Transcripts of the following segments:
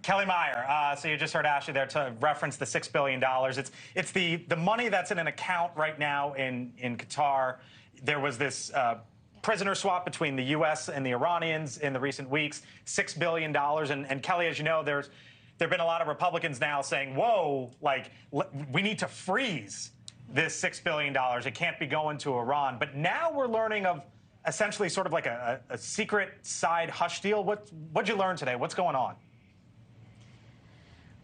Kellie Meyer, so you just heard Ashley there to reference the $6 billion. It's the money that's in an account right now in Qatar. There was this prisoner swap between the U.S. and the Iranians in the recent weeks, $6 billion. And Kellie, as you know, there have been a lot of Republicans now saying, whoa, like, we need to freeze this $6 billion. It can't be going to Iran. But now we're learning of essentially sort of like a secret side hush deal. What'd you learn today? What's going on?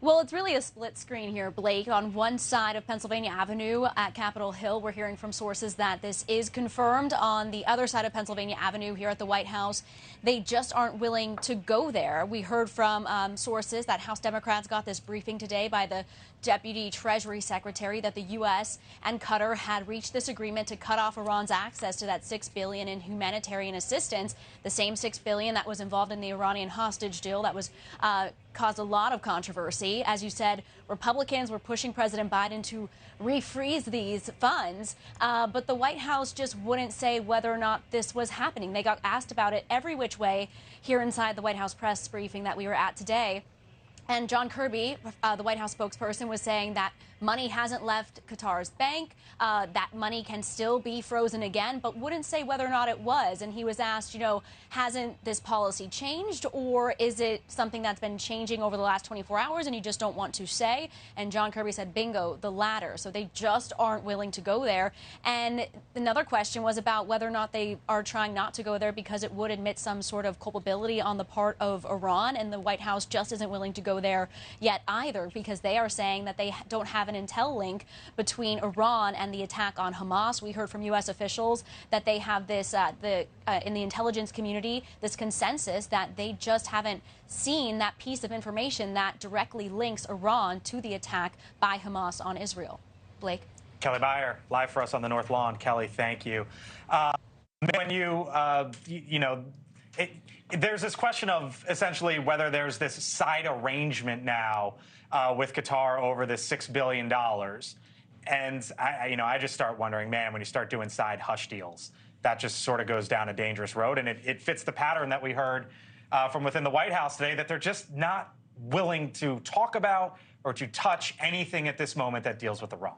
Well, it's really a split screen here, Blake. On one side of Pennsylvania Avenue at Capitol Hill, we're hearing from sources that this is confirmed. On the other side of Pennsylvania Avenue here at the White House, they just aren't willing to go there. We heard from sources that House Democrats got this briefing today by the Deputy Treasury Secretary that the U.S. and Qatar had reached this agreement to cut off Iran's access to that $6 billion in humanitarian assistance, the same $6 billion that was involved in the Iranian hostage deal that was caused a lot of controversy. As you said, Republicans were pushing President Biden to refreeze these funds, but the White House just wouldn't say whether or not this was happening. They got asked about it every which way here inside the White House press briefing that we were at today. And John Kirby, the White House spokesperson, was saying that money hasn't left Qatar's bank, that money can still be frozen again, but wouldn't say whether or not it was. And he was asked, hasn't this policy changed, or is it something that's been changing over the last 24 hours and you just don't want to say? And John Kirby said, bingo, the latter. So they just aren't willing to go there. And another question was about whether or not they are trying not to go there because it would admit some sort of culpability on the part of Iran. And the White House just isn't willing to go there yet either, because they are saying that they don't have an intel link between Iran and the attack on Hamas. We heard from U.S. officials that they have this, in the intelligence community, this consensus that they just haven't seen that piece of information that directly links Iran to the attack by Hamas on Israel. Blake? Kellie Meyer, live for us on the North Lawn. Kellie, thank you. When there's this question of essentially whether there's this side arrangement now with Qatar over this $6 billion. And I just start wondering, man, when you start doing side hush deals, that just sort of goes down a dangerous road. And it fits the pattern that we heard from within the White House today, that they're just not willing to talk about or to touch anything at this moment that deals with Iran.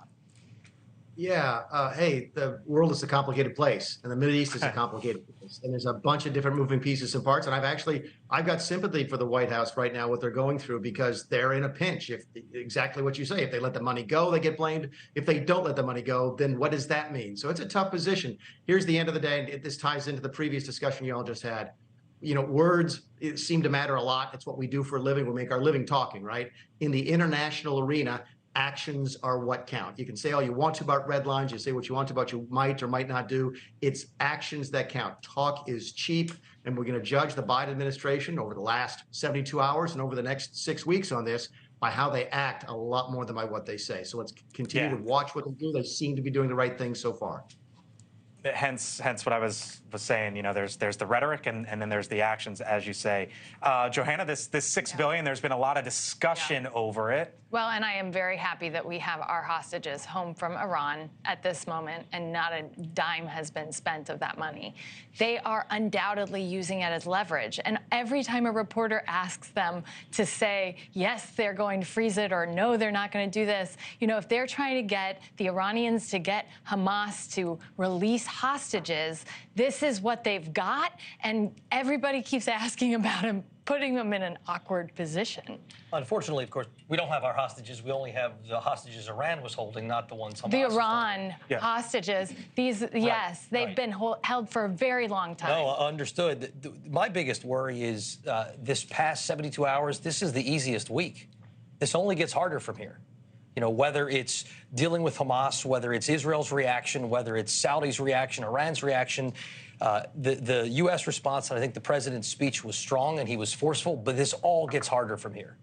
Yeah. Hey, the world is a complicated place, and the Middle East is a complicated place, and there's a bunch of different moving pieces and parts. And I've got sympathy for the White House right now, what they're going through, because they're in a pinch. If exactly what you say, if they let the money go, they get blamed. If they don't let the money go, then what does that mean? So it's a tough position. Here's the end of the day, and this ties into the previous discussion you all just had. Words seem to matter a lot. It's what we do for a living. We make our living talking, right? In the international arena, actions are what count. You can say all you want to about red lines. You say what you want to about you might or might not do. It's actions that count. Talk is cheap, and we're going to judge the Biden administration over the last 72 hours and over the next 6 weeks on this by how they act a lot more than by what they say. So let's continue to watch what they do. They seem to be doing the right thing so far. Hence what I was saying. There's the rhetoric and then there's the actions, as you say. Johanna, this $6 billion, there's been a lot of discussion over it. Well, and I am very happy that we have our hostages home from Iran at this moment, and not a dime has been spent of that money. They are undoubtedly using it as leverage. And every time a reporter asks them to say, yes, they're going to freeze it, or no, they're not going to do this, if they're trying to get the Iranians to get Hamas to release hostages, this is what they've got. And everybody keeps asking about him, putting them in an awkward position. Unfortunately, of course, we don't have our hostages. We only have the hostages Iran was holding, not the ones Hamas The Iran hostages. These, yes, they've been held for a very long time. No, understood. My biggest worry is this past 72 hours, this is the easiest week. This only gets harder from here. Whether it's dealing with Hamas, whether it's Israel's reaction, whether it's Saudi's reaction, Iran's reaction, the U.S. response, and I think the president's speech was strong and he was forceful, but this all gets harder from here.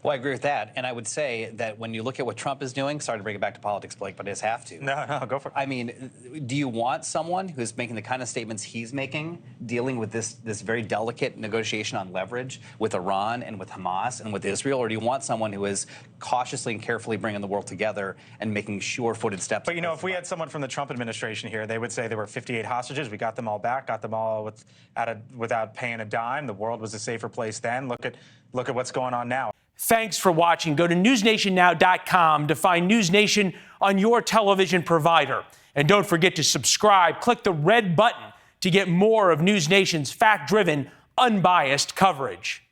Well, I agree with that. And I would say that when you look at what Trump is doing, sorry to bring it back to politics, Blake, but I just have to. No, go for it. I mean, do you want someone who's making the kind of statements he's making, dealing with this very delicate negotiation on leverage with Iran and with Hamas and with Israel? Or do you want someone who is cautiously and carefully bringing the world together and making sure-footed steps? But, you know, if we had someone from the Trump administration here, they would say there were 58 hostages. We got them all back, got them all without paying a dime. The world was a safer place then. Look at what's going on now. Thanks for watching. Go to newsnationnow.com to find News Nation on your television provider. And don't forget to subscribe. Click the red button to get more of News Nation's fact-driven, unbiased coverage.